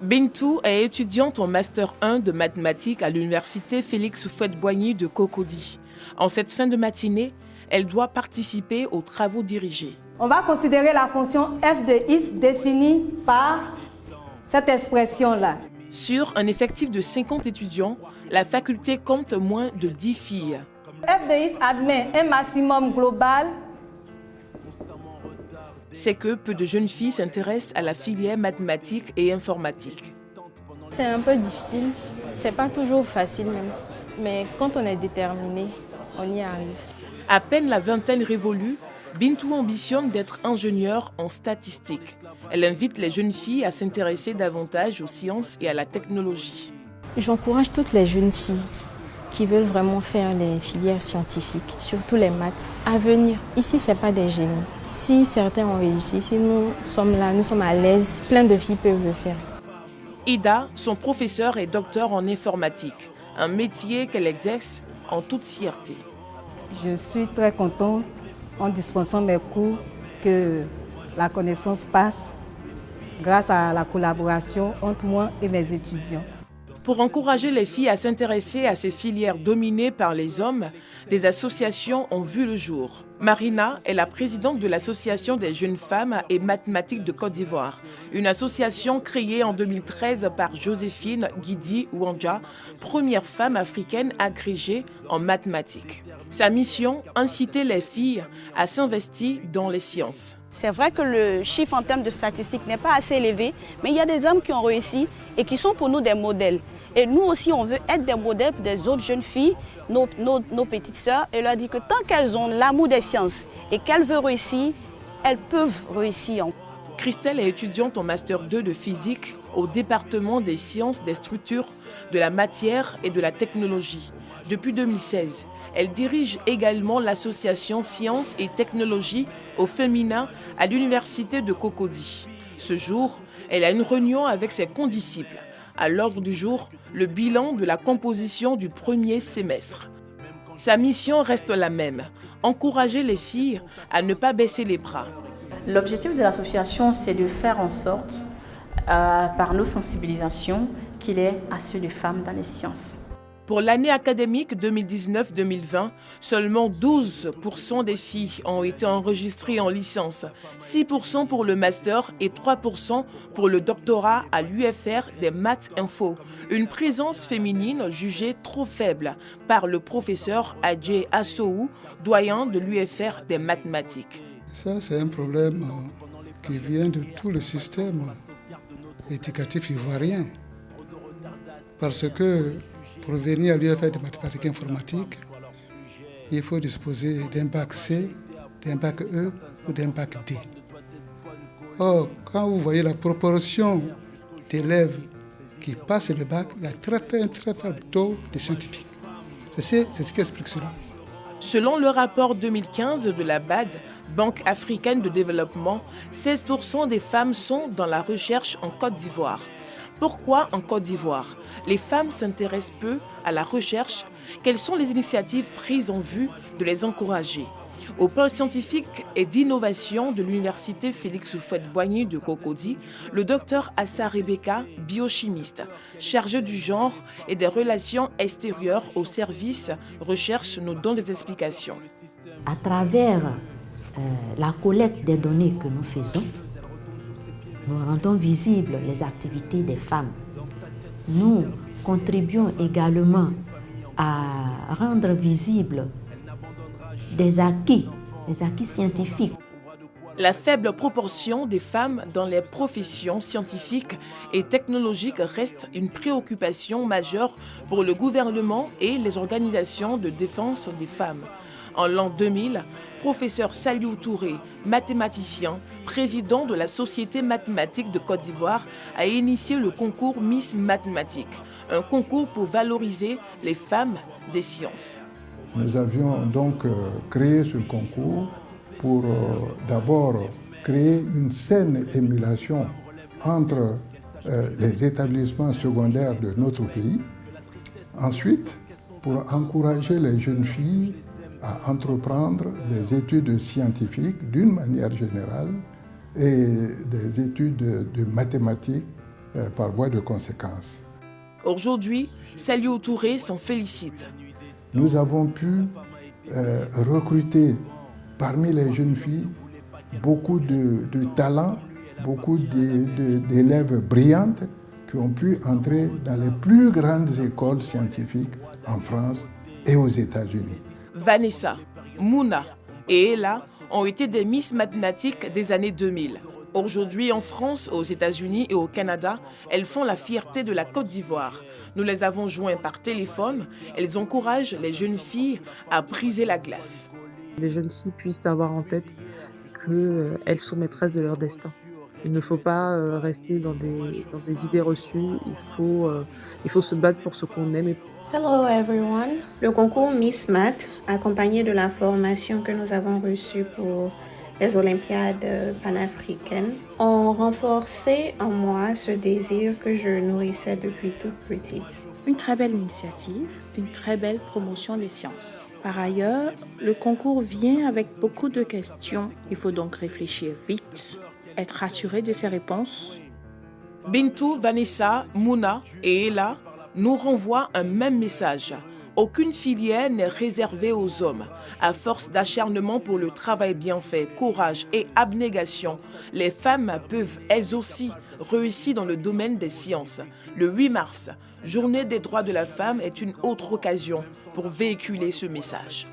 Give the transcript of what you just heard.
Bintou est étudiante en Master 1 de mathématiques à l'université Félix Houphouët-Boigny de Cocody. En cette fin de matinée, elle doit participer aux travaux dirigés. On va considérer la fonction f de x définie par cette expression-là. Sur un effectif de 50 étudiants, la faculté compte moins de 10 filles. F de x admet un maximum global. C'est que peu de jeunes filles s'intéressent à la filière mathématiques et informatique. C'est un peu difficile, c'est pas toujours facile même, mais quand on est déterminé, on y arrive. À peine la vingtaine révolue, Bintou ambitionne d'être ingénieure en statistique. Elle invite les jeunes filles à s'intéresser davantage aux sciences et à la technologie. J'encourage toutes les jeunes filles qui veulent vraiment faire les filières scientifiques, surtout les maths, à venir. Ici, ce n'est pas des génies. Si certains ont réussi, si nous sommes là, nous sommes à l'aise, plein de filles peuvent le faire. Ida, son professeur, est docteur en informatique, un métier qu'elle exerce en toute fierté. Je suis très contente en dispensant mes cours que la connaissance passe grâce à la collaboration entre moi et mes étudiants. Pour encourager les filles à s'intéresser à ces filières dominées par les hommes, des associations ont vu le jour. Marina est la présidente de l'Association des jeunes femmes et mathématiques de Côte d'Ivoire, une association créée en 2013 par Joséphine Guidi Ouandja, première femme africaine agrégée en mathématiques. Sa mission, inciter les filles à s'investir dans les sciences. C'est vrai que le chiffre en termes de statistiques n'est pas assez élevé, mais il y a des hommes qui ont réussi et qui sont pour nous des modèles. Et nous aussi, on veut être des modèles pour des autres jeunes filles, nos petites sœurs, et leur dire que tant qu'elles ont l'amour des sciences et qu'elles veulent réussir, elles peuvent réussir. Christelle est étudiante en Master 2 de physique au département des sciences des structures, de la matière et de la technologie. Depuis 2016, elle dirige également l'association Sciences et Technologies au féminin à l'université de Cocody. Ce jour, elle a une réunion avec ses condisciples. À l'ordre du jour, le bilan de la composition du premier semestre. Sa mission reste la même, encourager les filles à ne pas baisser les bras. L'objectif de l'association, c'est de faire en sorte, par nos sensibilisations, qu'il y ait assez de femmes dans les sciences. Pour l'année académique 2019-2020, seulement 12% des filles ont été enregistrées en licence, 6% pour le master et 3% pour le doctorat à l'UFR des Maths Info. Une présence féminine jugée trop faible par le professeur Adjé Assou, doyen de l'UFR des mathématiques. Ça, c'est un problème qui vient de tout le système éducatif ivoirien. Parce que pour venir à l'UFR de mathématiques informatiques, il faut disposer d'un bac C, d'un bac E ou d'un bac D. Or, quand vous voyez la proportion d'élèves qui passent le bac, il y a un très faible taux de scientifiques. C'est ce qui explique cela. Selon le rapport 2015 de la BAD, Banque africaine de développement, 16% des femmes sont dans la recherche en Côte d'Ivoire. Pourquoi en Côte d'Ivoire les femmes s'intéressent peu à la recherche? Quelles sont les initiatives prises en vue de les encourager? Au pôle scientifique et d'innovation de l'université Félix Houphouët-Boigny de Cocody, le docteur Assa Rebecca, biochimiste, chargé du genre et des relations extérieures au service recherche, nous donne des explications. À travers la collecte des données que nous faisons, nous rendons visibles les activités des femmes. Nous contribuons également à rendre visibles des acquis scientifiques. La faible proportion des femmes dans les professions scientifiques et technologiques reste une préoccupation majeure pour le gouvernement et les organisations de défense des femmes. En l'an 2000, professeur Saliou Touré, mathématicien, président de la Société mathématique de Côte d'Ivoire, a initié le concours Miss Mathématiques, un concours pour valoriser les femmes des sciences. Nous avions donc créé ce concours pour d'abord créer une saine émulation entre les établissements secondaires de notre pays. Ensuite, pour encourager les jeunes filles à entreprendre des études scientifiques d'une manière générale et des études de mathématiques par voie de conséquence. Aujourd'hui, Saliou Touré s'en félicite. Nous avons pu recruter parmi les jeunes filles beaucoup de talents, beaucoup d'élèves brillantes qui ont pu entrer dans les plus grandes écoles scientifiques en France et aux États-Unis. Vanessa, Mouna et Ella ont été des Miss mathématiques des années 2000. Aujourd'hui, en France, aux États-Unis et au Canada, elles font la fierté de la Côte d'Ivoire. Nous les avons joints par téléphone. Elles encouragent les jeunes filles à briser la glace. Les jeunes filles puissent avoir en tête qu'elles sont maîtresses de leur destin. Il ne faut pas rester dans des idées reçues. Il faut se battre pour ce qu'on aime. Hello everyone. Le concours Miss Math, accompagné de la formation que nous avons reçue pour les Olympiades panafricaines, ont renforcé en moi ce désir que je nourrissais depuis toute petite. Une très belle initiative, une très belle promotion des sciences. Par ailleurs, le concours vient avec beaucoup de questions. Il faut donc réfléchir vite, être assuré de ses réponses. Bintou, Vanessa, Mouna et Ella nous renvoient un même message. Aucune filière n'est réservée aux hommes. À force d'acharnement pour le travail bien fait, courage et abnégation, les femmes peuvent elles aussi réussir dans le domaine des sciences. Le 8 mars, Journée des droits de la femme, est une autre occasion pour véhiculer ce message.